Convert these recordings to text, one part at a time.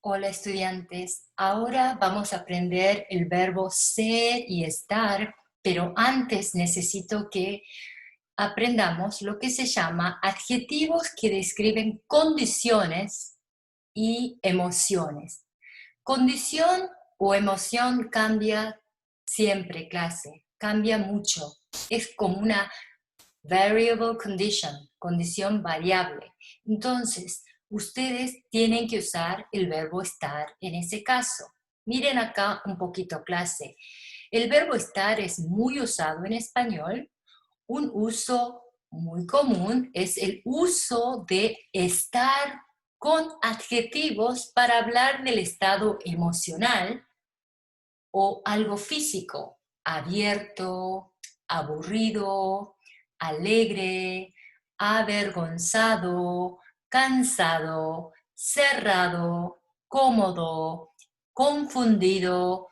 Hola estudiantes, ahora vamos a aprender el verbo ser y estar, pero antes necesito que aprendamos lo que se llama adjetivos que describen condiciones y emociones. Condición o emoción cambia siempre, clase, cambia mucho. Es como una variable condition, condición variable. Entonces, ustedes tienen que usar el verbo estar en ese caso. Miren acá un poquito, clase. El verbo estar es muy usado en español. Un uso muy común es el uso de estar con adjetivos para hablar del estado emocional o algo físico, abierto, aburrido, alegre, avergonzado, cansado, cerrado, cómodo, confundido,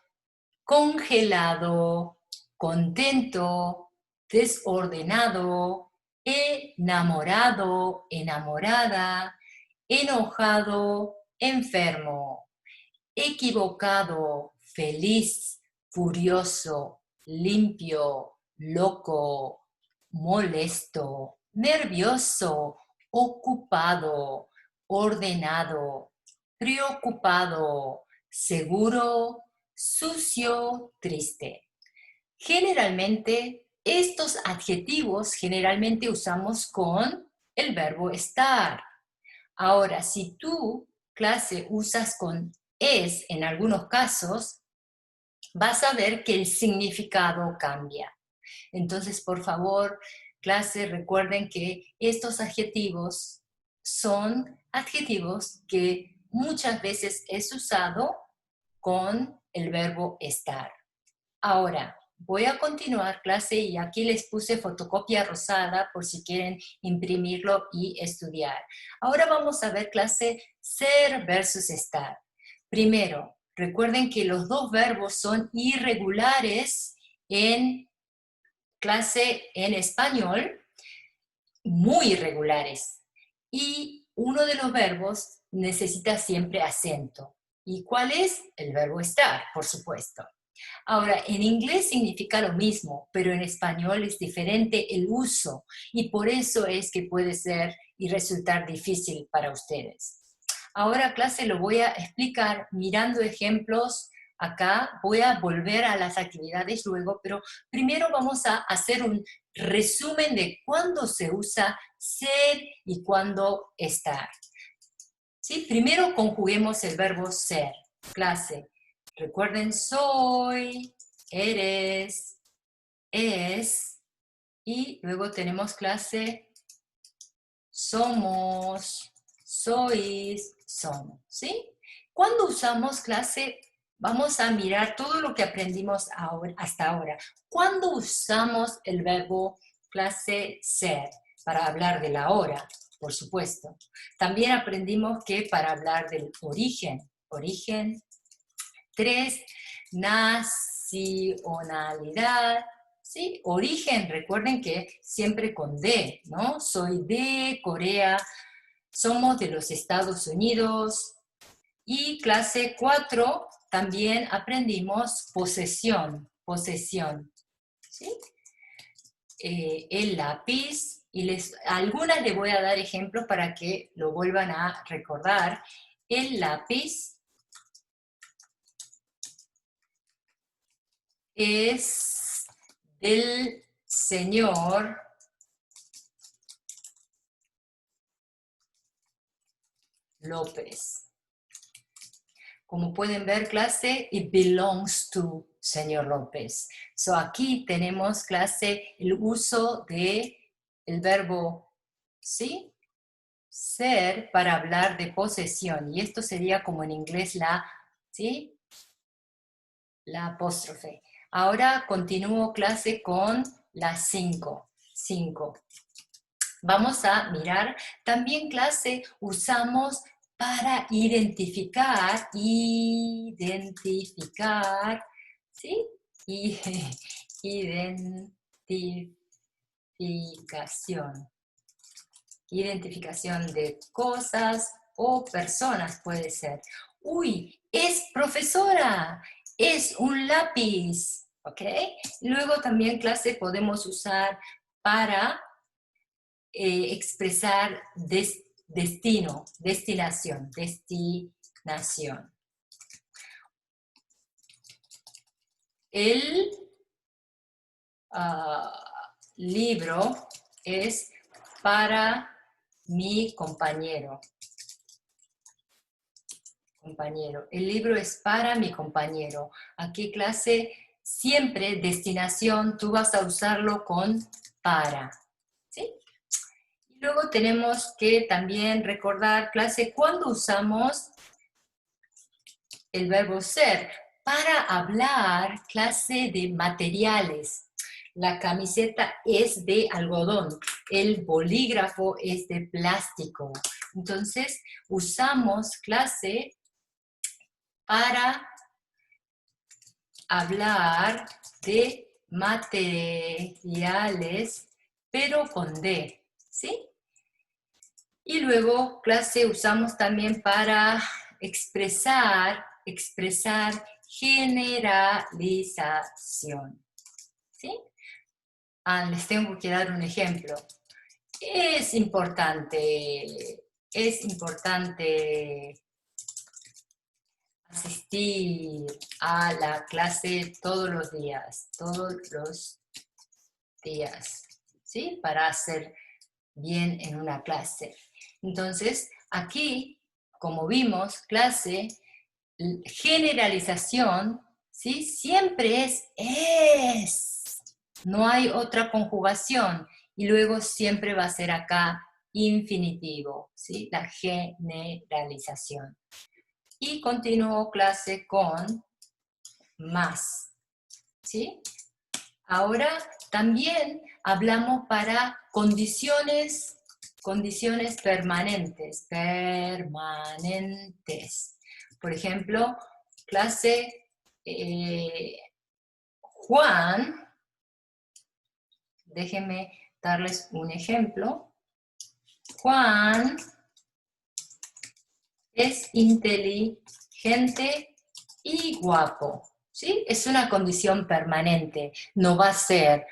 congelado, contento, desordenado, enamorado, enamorada, enojado, enfermo, equivocado, feliz, furioso, limpio, loco, molesto, nervioso, ocupado, ordenado, preocupado, seguro, sucio, triste. Generalmente, estos adjetivos generalmente usamos con el verbo estar. Ahora, si tú, clase, usas con es en algunos casos, vas a ver que el significado cambia. Entonces, por favor, clase, recuerden que estos adjetivos son adjetivos que muchas veces es usado con el verbo estar. Ahora, voy a continuar clase y aquí les puse fotocopia rosada por si quieren imprimirlo y estudiar. Ahora vamos a ver clase ser versus estar. Primero, recuerden que los dos verbos son irregulares en clase en español, muy irregulares. Y uno de los verbos necesita siempre acento. ¿Y cuál es? El verbo estar, por supuesto. Ahora, en inglés significa lo mismo, pero en español es diferente el uso y por eso es que puede ser y resultar difícil para ustedes. Ahora, clase, lo voy a explicar mirando ejemplos acá. Voy a volver a las actividades luego, pero primero vamos a hacer un resumen de cuándo se usa ser y cuándo estar. ¿Sí? Primero conjuguemos el verbo ser. Clase, recuerden soy, eres, es, y luego tenemos clase somos, sois, son, ¿sí? Cuando usamos clase, vamos a mirar todo lo que aprendimos hasta ahora. ¿Cuándo usamos el verbo clase ser? Para hablar de la hora, por supuesto. También aprendimos que para hablar del origen. 3, nacionalidad, ¿sí? Origen, recuerden que siempre con D, ¿no? Soy de Corea, somos de los Estados Unidos. Y clase 4 también aprendimos posesión, ¿sí? El lápiz, y algunas les voy a dar ejemplos para que lo vuelvan a recordar. El lápiz es del señor López. Como pueden ver, clase, it belongs to señor López. So aquí tenemos, clase, el uso de el verbo, ¿sí? Ser para hablar de posesión. Y esto sería como en inglés la, ¿sí? La apóstrofe. Ahora continúo clase con la 5. Vamos a mirar, también clase usamos para identificar, ¿sí? Identificación. Identificación de cosas o personas puede ser. Uy, es profesora, es un lápiz, ¿ok? Luego también clase podemos usar para expresar destino, destinación. El libro es para mi compañero. El libro es para mi compañero. Aquí clase, siempre destinación, tú vas a usarlo con para. ¿Sí? Y luego tenemos que también recordar, clase, ¿cuándo usamos el verbo ser? Para hablar, clase de materiales. La camiseta es de algodón, el bolígrafo es de plástico. Entonces, usamos clase para hablar de materiales, pero con D, ¿sí? Y luego, clase, usamos también para expresar generalización, ¿sí? Les tengo que dar un ejemplo. Es importante asistir a la clase todos los días, ¿sí? Para hacer bien en una clase. Entonces, aquí, como vimos, clase, generalización, ¿sí? Siempre es. No hay otra conjugación. Y luego siempre va a ser acá infinitivo, ¿sí? La generalización. Y continúo clase con más, ¿sí? Ahora también hablamos para condiciones permanentes. Por ejemplo, clase Juan, déjenme darles un ejemplo. Juan es inteligente y guapo, ¿sí? Es una condición permanente, no va a ser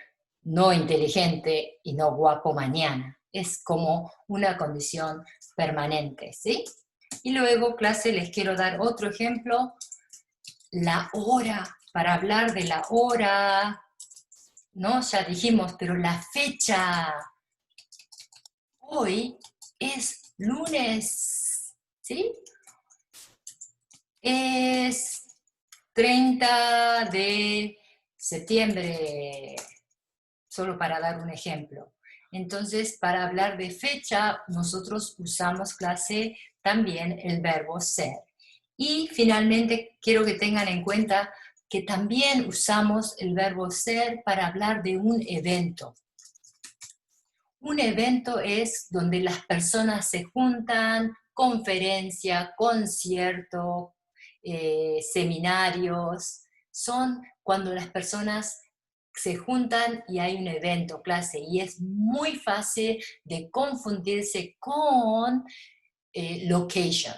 no inteligente y no guapo mañana, es como una condición permanente, ¿sí? Y luego, clase, les quiero dar otro ejemplo, la hora, para hablar de la hora, ¿no? Ya dijimos, pero la fecha, hoy es lunes, ¿sí? Es 30 de septiembre, solo para dar un ejemplo. Entonces, para hablar de fecha, nosotros usamos clase también el verbo ser. Y finalmente, quiero que tengan en cuenta que también usamos el verbo ser para hablar de un evento. Un evento es donde las personas se juntan, conferencia, concierto, seminarios, son cuando las personas se juntan y hay un evento, clase, y es muy fácil de confundirse con location.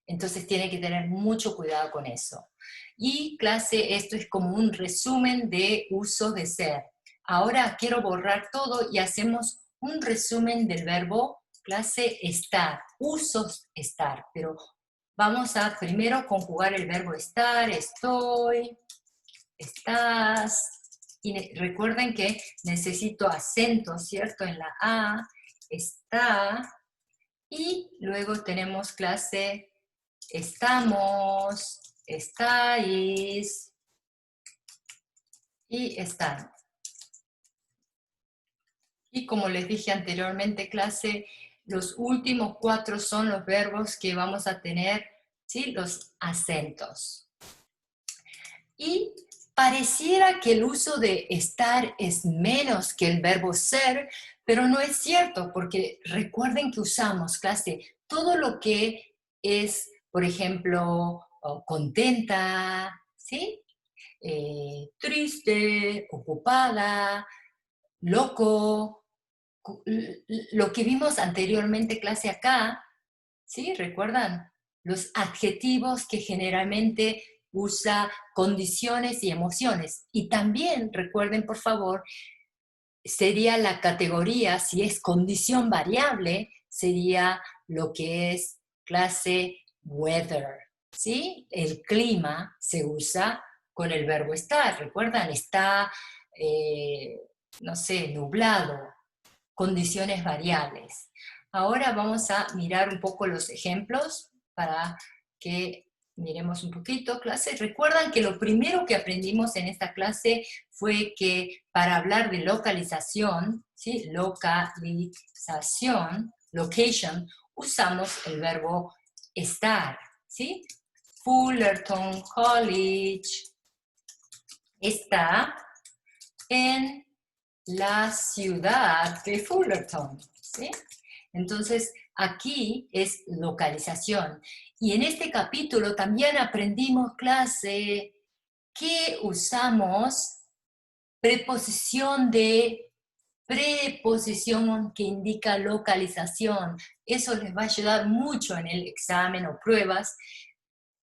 Entonces tiene que tener mucho cuidado con eso. Y clase, esto es como un resumen de uso de ser. Ahora quiero borrar todo y hacemos un resumen del verbo clase estar, usos estar, pero vamos a primero conjugar el verbo estar, estoy, estás, y recuerden que necesito acento, ¿cierto? En la A, está, y luego tenemos clase estamos, estáis y están. Y como les dije anteriormente, clase, los últimos 4 son los verbos que vamos a tener, ¿sí? Los acentos. Y pareciera que el uso de estar es menos que el verbo ser, pero no es cierto, porque recuerden que usamos, clase, todo lo que es, por ejemplo, contenta, ¿sí? Triste, ocupada, loco, lo que vimos anteriormente clase acá, ¿sí? ¿Recuerdan? los adjetivos que generalmente usa condiciones y emociones. Y también, recuerden por favor, sería la categoría, si es condición variable, sería lo que es clase weather, ¿sí? El clima se usa con el verbo estar. ¿Recuerdan? Está, no sé, nublado, condiciones variables. Ahora vamos a mirar un poco los ejemplos para que miremos un poquito clase. Recuerdan que lo primero que aprendimos en esta clase fue que para hablar de localización, ¿sí? Localización, location, usamos el verbo estar, ¿sí? Fullerton College está en la ciudad de Fullerton, ¿sí? Entonces, aquí es localización. Y en este capítulo también aprendimos, clase, que usamos preposición que indica localización. Eso les va a ayudar mucho en el examen o pruebas,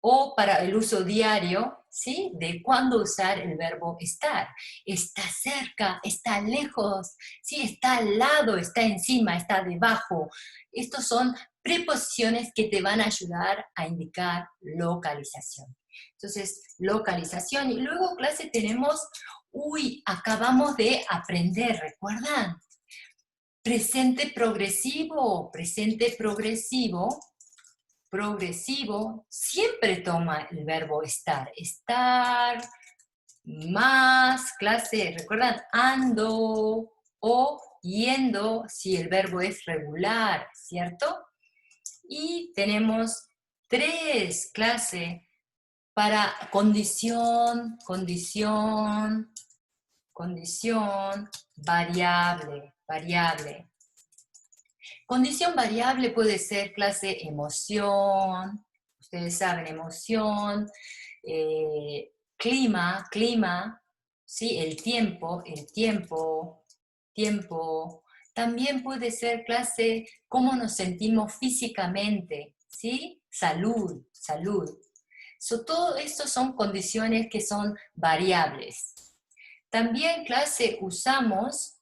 o para el uso diario, ¿sí? De cuándo usar el verbo estar. Está cerca, está lejos, ¿sí? Está al lado, está encima, está debajo. Estos son preposiciones que te van a ayudar a indicar localización. Entonces, localización. Y luego, clase, tenemos, acabamos de aprender, ¿recuerdan? Presente progresivo siempre toma el verbo estar. Estar, más, clase, ¿recuerdan? Ando o yendo si el verbo es regular, ¿cierto? Y tenemos 3 clases para condición variable. Condición variable puede ser clase emoción, ustedes saben, emoción, clima, ¿sí? El tiempo. También puede ser clase cómo nos sentimos físicamente, ¿sí? Salud. Todo esto son condiciones que son variables. También, clase, usamos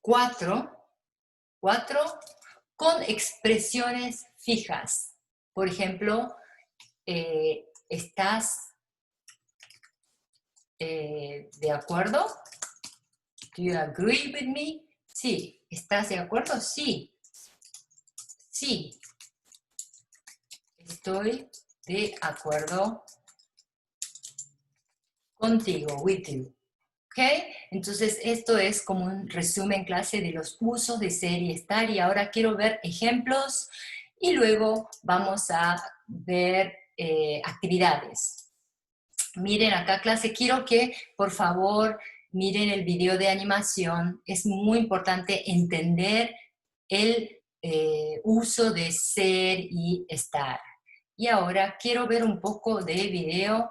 4 con expresiones fijas. Por ejemplo, ¿estás de acuerdo? Do you agree with me? Sí. ¿Estás de acuerdo? Sí. Sí. Estoy de acuerdo contigo, with you. ¿Ok? Entonces, esto es como un resumen clase de los usos de ser y estar. Y ahora quiero ver ejemplos y luego vamos a ver actividades. Miren acá, clase, quiero que, por favor, miren el video de animación. Es muy importante entender el uso de ser y estar. Y ahora quiero ver un poco de video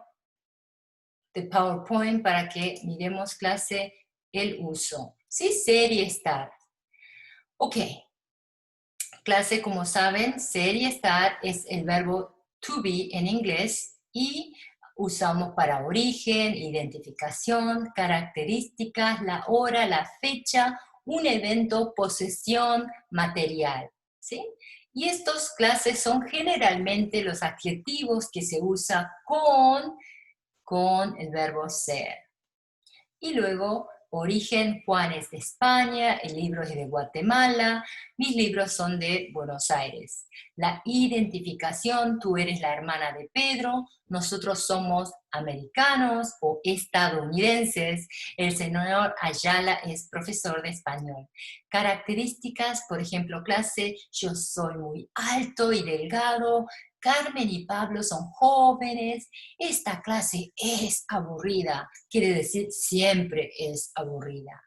de PowerPoint para que miremos, clase, el uso. ¿Sí? Ser y estar. Ok. Clase, como saben, ser y estar es el verbo to be en inglés y usamos para origen, identificación, características, la hora, la fecha, un evento, posesión, material. ¿Sí? Y estos clases son generalmente los adjetivos que se usan con el verbo ser. Y luego, origen, Juan es de España, el libro es de Guatemala, mis libros son de Buenos Aires. La identificación, tú eres la hermana de Pedro, nosotros somos americanos o estadounidenses, el señor Ayala es profesor de español. Características, por ejemplo, clase, yo soy muy alto y delgado, Carmen y Pablo son jóvenes, esta clase es aburrida, quiere decir siempre es aburrida.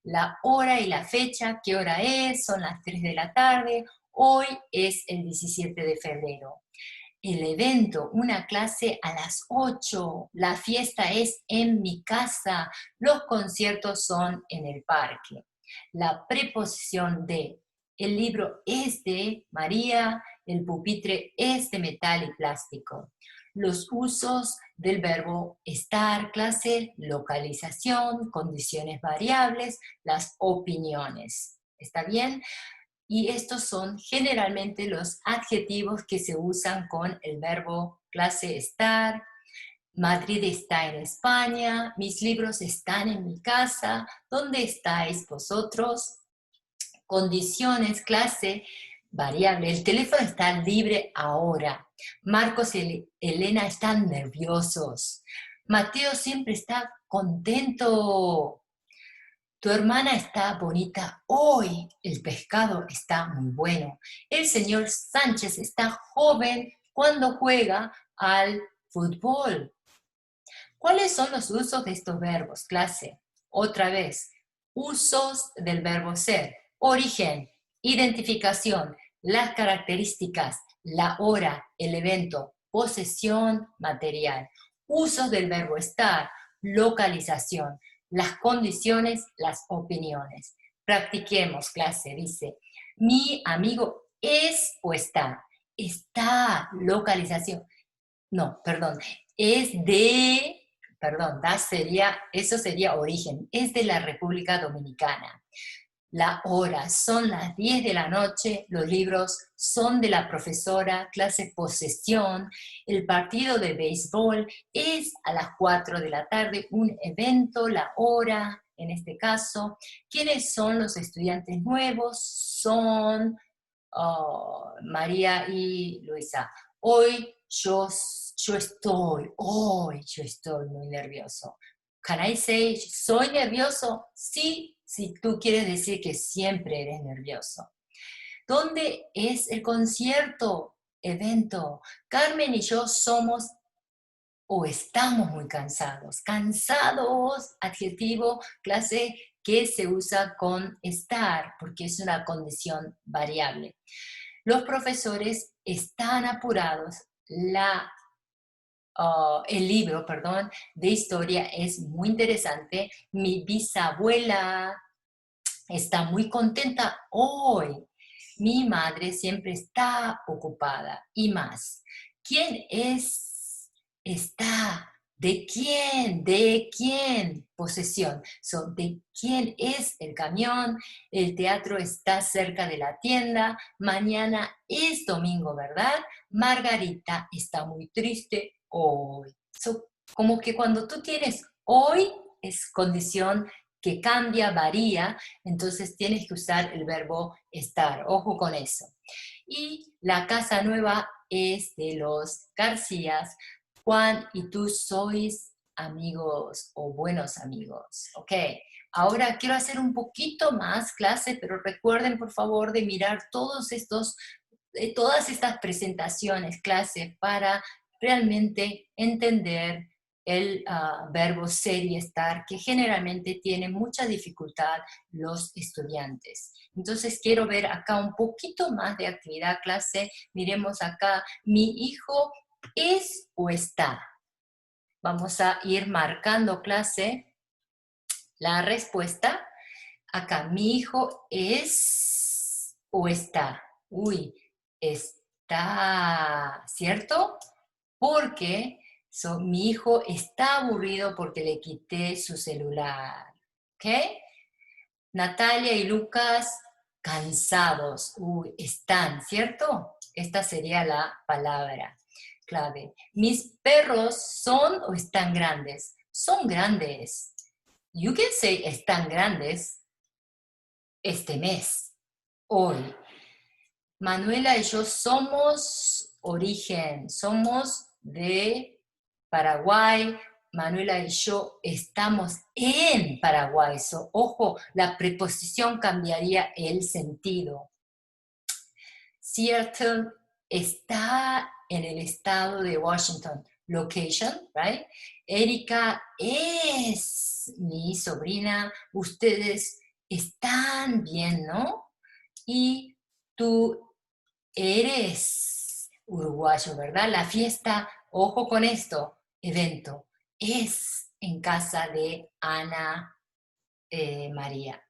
La hora y la fecha, ¿qué hora es? Son las 3 de la tarde, hoy es el 17 de febrero. El evento, una clase a las 8, la fiesta es en mi casa, los conciertos son en el parque. La preposición de, el libro es de María, el pupitre es de metal y plástico. Los usos del verbo estar, clase, localización, condiciones variables, las opiniones. ¿Está bien? Y estos son generalmente los adjetivos que se usan con el verbo clase estar. Madrid está en España, mis libros están en mi casa, ¿dónde estáis vosotros? Condiciones, clase, variable. El teléfono está libre ahora. Marcos y Elena están nerviosos. Mateo siempre está contento. Tu hermana está bonita hoy. El pescado está muy bueno. El señor Sánchez está joven cuando juega al fútbol. ¿Cuáles son los usos de estos verbos, clase? Otra vez, usos del verbo ser. Origen, identificación, las características, la hora, el evento, posesión, material. Usos del verbo estar, localización, las condiciones, las opiniones. Practiquemos, clase, dice, mi amigo es o está. Está, localización. No, perdón, es de, perdón, eso sería origen, es de la República Dominicana. La hora, son las 10 de la noche, los libros son de la profesora, clase posesión, el partido de béisbol es a las 4 de la tarde, un evento, la hora, en este caso. ¿Quiénes son los estudiantes nuevos? Son María y Luisa. Hoy yo estoy muy nervioso. Can I say, soy nervioso? Sí, si tú quieres decir que siempre eres nervioso. ¿Dónde es el concierto? Evento. Carmen y yo somos o estamos muy cansados. Cansados, adjetivo, clase que se usa con estar, porque es una condición variable. Los profesores están apurados. El libro, de historia es muy interesante. Mi bisabuela está muy contenta hoy. Mi madre siempre está ocupada y más. ¿Quién está? ¿De quién? ¿De quién? Posesión. ¿De quién es el camión? El teatro está cerca de la tienda. Mañana es domingo, ¿verdad? Margarita está muy triste hoy. Como que cuando tú tienes hoy es condición que cambia, varía, entonces tienes que usar el verbo estar. Ojo con eso. Y la casa nueva es de los Garcías. Juan y tú sois amigos o buenos amigos. Ok, ahora quiero hacer un poquito más clase, pero recuerden por favor de mirar todas estas presentaciones, clase, para realmente entender el verbo ser y estar, que generalmente tienen mucha dificultad los estudiantes. Entonces quiero ver acá un poquito más de actividad clase. Miremos acá, mi hijo es o está. Vamos a ir marcando clase la respuesta. Acá, mi hijo es o está. Uy, está, ¿cierto? Porque mi hijo está aburrido porque le quité su celular. ¿Ok? Natalia y Lucas, cansados. Uy, están, ¿cierto? Esta sería la palabra clave. ¿Mis perros son o están grandes? Son grandes. You can say están grandes este mes, hoy. Manuela y yo somos origen, somos de Paraguay. Manuela y yo estamos en Paraguay. Ojo, la preposición cambiaría el sentido. Seattle está en el estado de Washington. Location, right? Erika es mi sobrina. Ustedes están bien, ¿no? Y tú eres uruguayo, ¿verdad? La fiesta, ojo con esto, evento, es en casa de Ana María.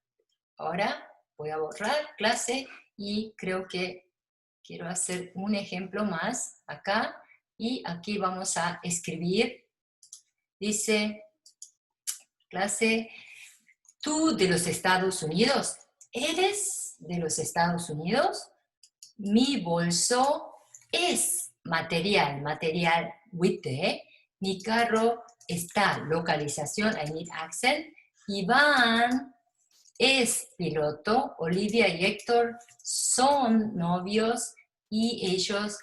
Ahora voy a borrar clase y creo que quiero hacer un ejemplo más acá, y aquí vamos a escribir, dice, clase, ¿tú de los Estados Unidos? ¿Eres de los Estados Unidos? Mi bolso es material, with, mi carro está, localización, I need accent, Iván es piloto, Olivia y Héctor son novios y ellos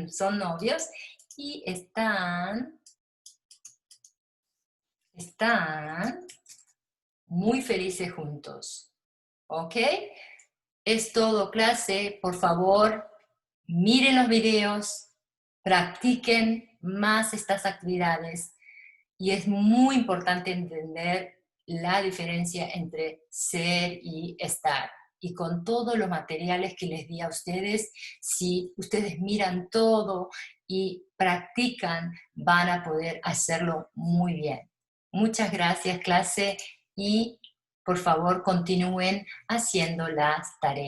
son novios y están muy felices juntos. ¿Ok? Es todo, clase. Por favor, miren los videos, practiquen más estas actividades. Y es muy importante entender la diferencia entre ser y estar. Y con todos los materiales que les di a ustedes, si ustedes miran todo y practican, van a poder hacerlo muy bien. Muchas gracias, clase, y por favor continúen haciendo las tareas.